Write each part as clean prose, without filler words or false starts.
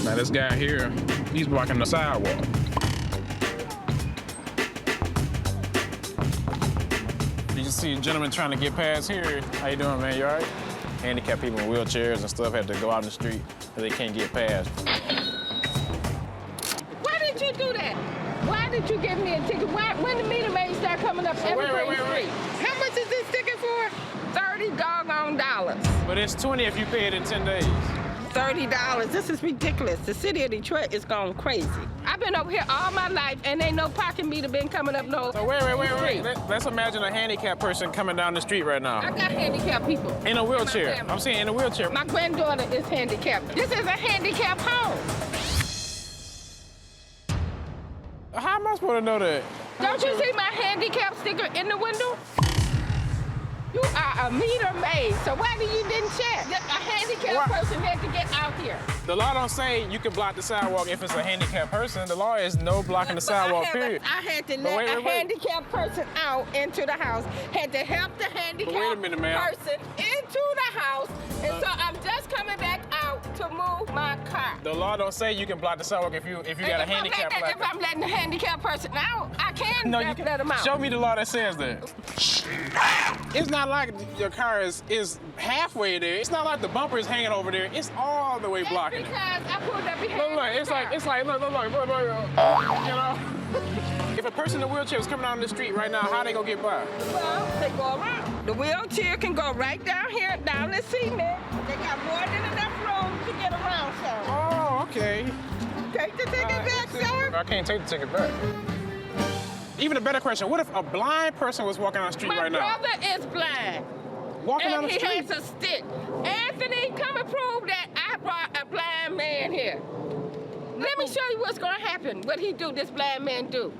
Now this guy here, he's blocking the sidewalk. You can see a gentleman trying to get past here. How you doing, man? You all right? Handicapped people in wheelchairs and stuff have to go out in the street because they can't get past. Why did you do that? Why did you give me a ticket? When the meter maid start coming up every street? How much is this ticket for? $30 doggone dollars. But it's 20 if you pay it in 10 days. $30. This is ridiculous. The city of Detroit is going crazy. I've been over here all my life, and ain't no parking meter been coming up no. So wait. Let's imagine a handicapped person coming down the street right now. I got handicapped people. In a wheelchair. I'm saying in a wheelchair. My granddaughter is handicapped. This is a handicapped home. How am I supposed to know that? Don't you see my handicap sticker in the window? You are a meter maid, so why you didn't check? A handicapped person had to get out here. The law don't say you can block the sidewalk if it's a handicapped person. The law is no blocking the sidewalk, period. I had to let a handicapped person out into the house, had to help the handicapped person into the house, and so I'm just coming back out to move my car. The law don't say you can block the sidewalk if you got a handicap. If I'm letting the handicapped person out, I can let them out. Show me the law that says that. It's not like your car is halfway there. It's not like the bumper is hanging over there. It's all the way blocking. Because I pulled up behind. Look, it's like, look, you know. If a person in a wheelchair is coming out on the street right now, how they gonna get by? Well, they go around. The wheelchair can go right down here, down the cement. They got more than enough room to get around, sir. Oh, okay. Take the ticket back, sir. I can't take the ticket back. Even a better question, what if a blind person was walking on the street right now? My brother is blind. Walking down the street? And he has a stick. Anthony, come and prove that I brought a blind man here. Let me show you what's gonna happen, what this blind man do.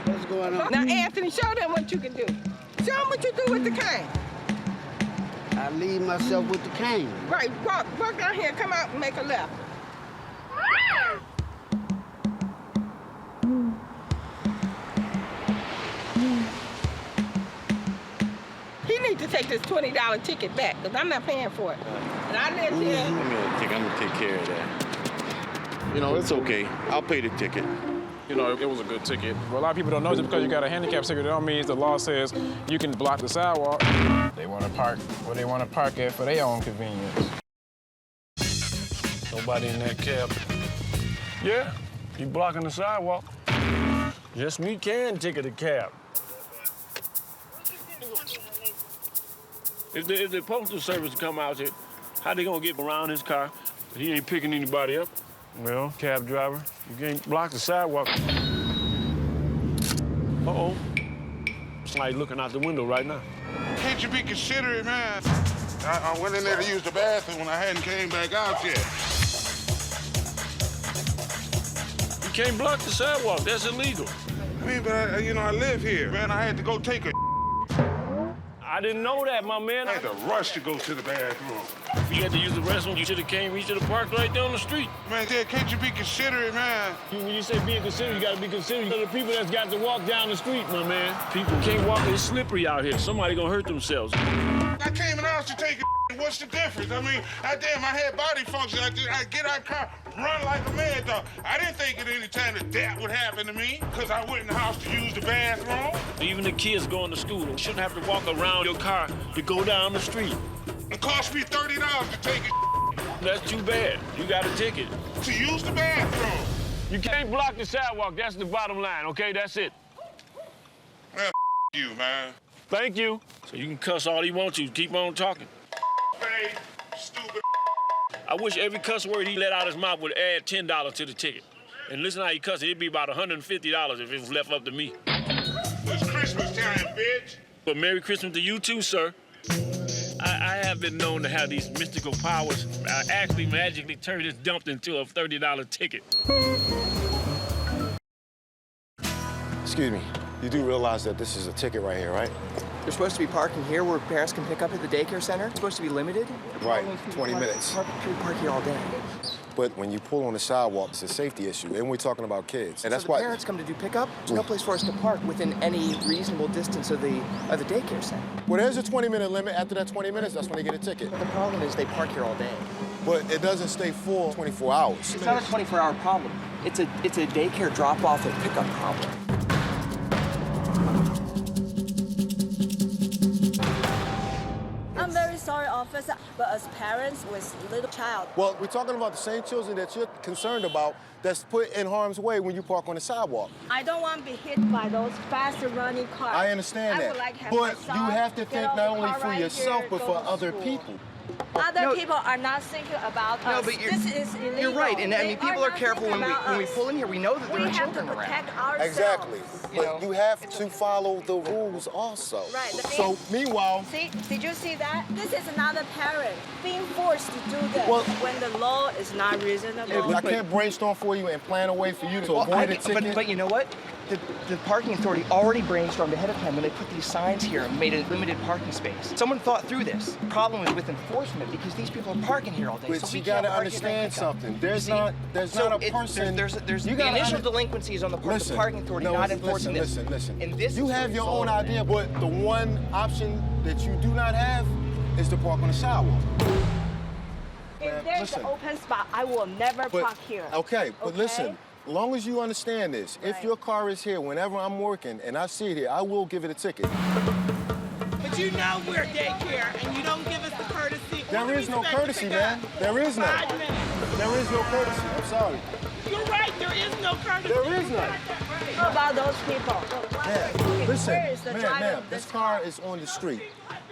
What's going on? Now, Anthony, show them what you can do. Show them what you do with the cane. I leave myself with the cane. Right, walk down here, come out and make a left. He needs to take this $20 ticket back, because I'm not paying for it. And I live here. I'm gonna take care of that. You know, it's okay. I'll pay the ticket. You know, it was a good ticket. Well, a lot of people don't know just because you got a handicap ticket, it don't mean the law says you can block the sidewalk. They want to park where they want to park at for their own convenience. Nobody in that cab. Yeah, you blocking the sidewalk. Yes, me can ticket a cab. If the postal service come out here, how they gonna get around his car? He ain't picking anybody up. Well, cab driver, you can't block the sidewalk. Uh-oh. Somebody looking out the window right now. Can't you be considerate, man? I went in there to use the bathroom when I hadn't came back out yet. You can't block the sidewalk. That's illegal. I mean, but I live here, man. I had to go take a. I didn't know that, my man. I had to rush to go to the bathroom. If you had to use the restroom, you should have came. We should have parked right down the street. Man, Dad, can't you be considerate, man? When you say being considerate, you got to be considerate of the people that's got to walk down the street, my man. People can't walk. It's slippery out here. Somebody gonna hurt themselves. I came in the house to take a. What's the difference? I mean, I had body function. I get out of the car, run like a mad dog. I didn't think at any time that would happen to me because I went in the house to use the bathroom. Even the kids going to school shouldn't have to walk around your car to go down the street. It cost me $30 to take it. That's too bad. You got a ticket. To use the bathroom. You can't block the sidewalk. That's the bottom line, okay? That's it. Man, you, man. Thank you. So you can cuss all you want to. Keep on talking. Hey, stupid. I wish every cuss word he let out his mouth would add $10 to the ticket. And listen how he cussed. It'd be about $150 if it was left up to me. It's Christmas time, bitch. But Merry Christmas to you too, sir. I have been known to have these mystical powers. I actually magically turned this dump into a $30 ticket. Excuse me, you do realize that this is a ticket right here, right? There's supposed to be parking here where parents can pick up at the daycare center. It's supposed to be limited. Right, 20 minutes. People park here all day. But when you pull on the sidewalk, it's a safety issue, and we're talking about kids. And that's so the why parents come to do pickup. There's no place for us to park within any reasonable distance of the daycare center. Well, there's a 20-minute limit. After that 20 minutes, that's when they get a ticket. But the problem is they park here all day. But it doesn't stay full 24 hours. It's not a 24-hour problem. It's a daycare drop-off and pickup problem. I'm very sorry, officer, but as parents with little child. Well, we're talking about the same children that you're concerned about that's put in harm's way when you park on the sidewalk. I don't want to be hit by those fast-running cars. I understand I that. would like to have But my you son have to get think out not the only car for right yourself, here, but go for to other school. people. Other No. people are not thinking about us. but This is illegal. You're right, and I mean, They people are not careful thinking when we about us. pull in here. We know that there We are have children to around. protect ourselves. Exactly. You know? But you have to follow the rules also. Right. So, meanwhile, See, did you see that? This is another parent being forced to do this Well- when the law is not reasonable. I can't brainstorm for you and plan a way for you to Well, avoid a ticket. but you know what? The parking authority already brainstormed ahead of time when they put these signs here and made a limited parking space. Someone thought through this. The problem is with enforcement because these people are parking here all day. But so you we gotta can't park here during understand pickup. something. There's See? not So a person. There's you the gotta initial under- delinquencies on the part of the parking authority no, not listen, enforcing this. Listen. And this you is have the your result own of idea, that. but the one option that you do not have is to park on the sidewalk. If there's listen. an open spot, I will never park here. Okay, but listen. As long as you understand this, if Right. your car is here whenever I'm working and I see it here, I will give it a ticket. But you know we're daycare and you don't give us the courtesy. There is no courtesy, man. There is none. 5 minutes. There is no courtesy. I'm sorry. You're right, there is no courtesy. There is none. How about those people? Yeah. Listen, Where is the driver ma'am, of this this car is on the street.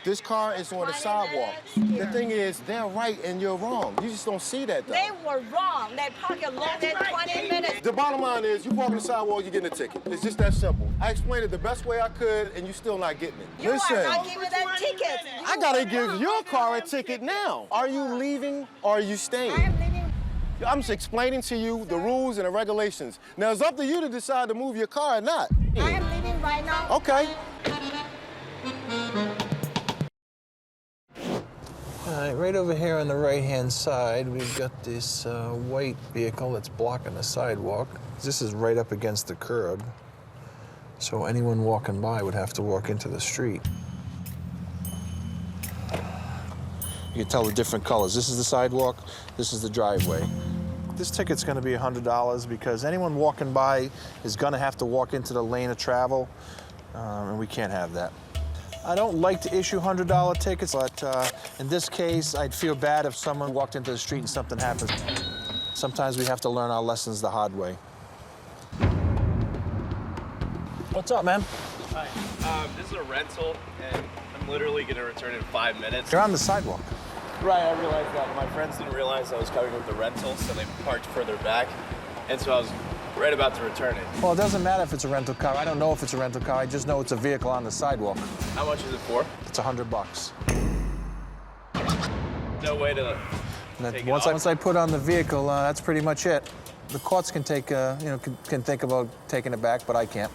This car is on the 20 sidewalk. minutes The here. thing is, they're right and you're wrong. You just don't see that, though. They were wrong. They parked longer than 20 minutes. The bottom line is, you park on the sidewalk, you're getting a ticket. It's just that simple. I explained it the best way I could, and you're still not getting it. You Listen, are not giving them tickets. I gotta give your car a ticket now. Are you leaving or are you staying? I am leaving. I'm just explaining to you the rules and the regulations. Now, it's up to you to decide to move your car or not. I am leaving right now. Okay. All right, right over here on the right-hand side, we've got this white vehicle that's blocking the sidewalk. This is right up against the curb, so anyone walking by would have to walk into the street. You can tell the different colors. This is the sidewalk, this is the driveway. This ticket's gonna be $100 because anyone walking by is gonna have to walk into the lane of travel, and we can't have that. I don't like to issue $100 tickets, but in this case, I'd feel bad if someone walked into the street and something happened. Sometimes we have to learn our lessons the hard way. What's up, man? Hi, this is a rental, and I'm literally gonna return in 5 minutes. You're on the sidewalk. Right, I realized that. My friends didn't realize I was coming with the rental, so they parked further back, and so I was right about to return it. Well, it doesn't matter if it's a rental car. I don't know if it's a rental car. I just know it's a vehicle on the sidewalk. How much is it for? It's $100. No way to And then take it once off? I put on the vehicle, that's pretty much it. The courts can take, can think about taking it back, but I can't.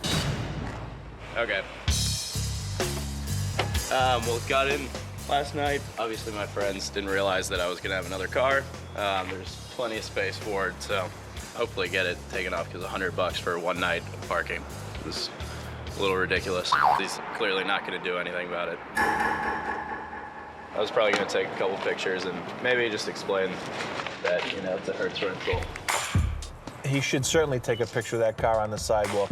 Okay. Well, got in last night. Obviously, my friends didn't realize that I was gonna have another car. There's plenty of space for it, so hopefully get it taken off because $100 for one night of parking is a little ridiculous. He's clearly not gonna do anything about it. I was probably gonna take a couple pictures and maybe just explain that, it's a Hertz rental. He should certainly take a picture of that car on the sidewalk.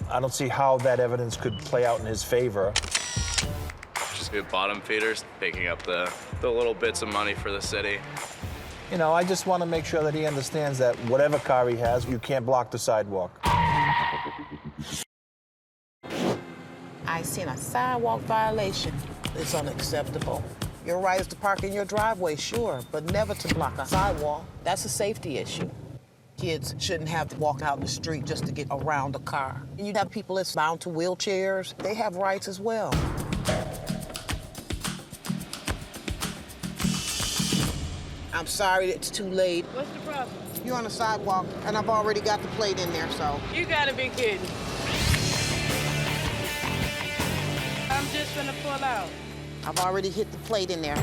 I don't see how that evidence could play out in his favor. Just good bottom feeders, picking up the little bits of money for the city. I just want to make sure that he understands that whatever car he has, you can't block the sidewalk. I seen a sidewalk violation. It's unacceptable. Your right is to park in your driveway, sure, but never to block a sidewalk. That's a safety issue. Kids shouldn't have to walk out in the street just to get around a car. And you have people that's bound to wheelchairs. They have rights as well. I'm sorry it's too late. What's the problem? You're on the sidewalk, and I've already got the plate in there, so. You gotta be kidding. I'm just gonna pull out. I've already hit the plate in there.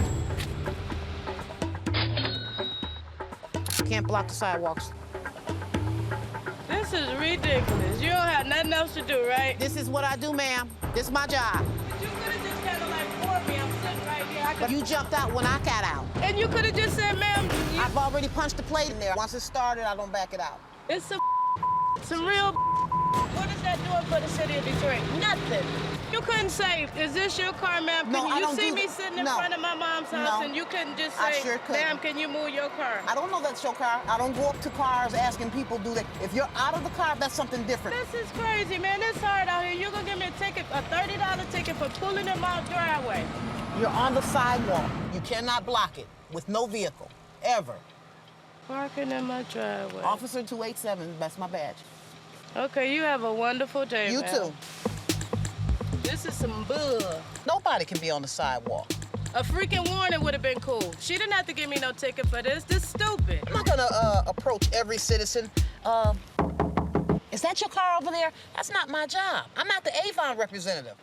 can't block the sidewalks. This is ridiculous. You don't have nothing else to do, right? This is what I do, ma'am. This is my job. You could have just kind of like poured me. I'm sitting right here. But you jumped out when I got out. And you could have just said, ma'am, I've already punched the plate in there. Once it started, I don't back it out. it's some real. What is that doing for the city of Detroit? Nothing. You couldn't say, is this your car, ma'am? No, I you don't see do me that. sitting in No. front of my mom's house No. and you couldn't just I say, sure could. ma'am, can you move your car? I don't know that's your car. I don't go up to cars asking people do that. If you're out of the car, that's something different. This is crazy, man. It's hard out here. You're gonna give me a ticket, a $30 ticket for pulling in my driveway. You're on the sidewalk. You cannot block it with no vehicle, ever. Parking in my driveway. Officer 287, that's my badge. Okay, you have a wonderful day, You ma'am. too. This is some bull. Nobody can be on the sidewalk. A freaking warning would have been cool. She didn't have to give me no ticket for this. This is stupid. I'm not gonna approach every citizen. Is that your car over there? That's not my job. I'm not the Avon representative.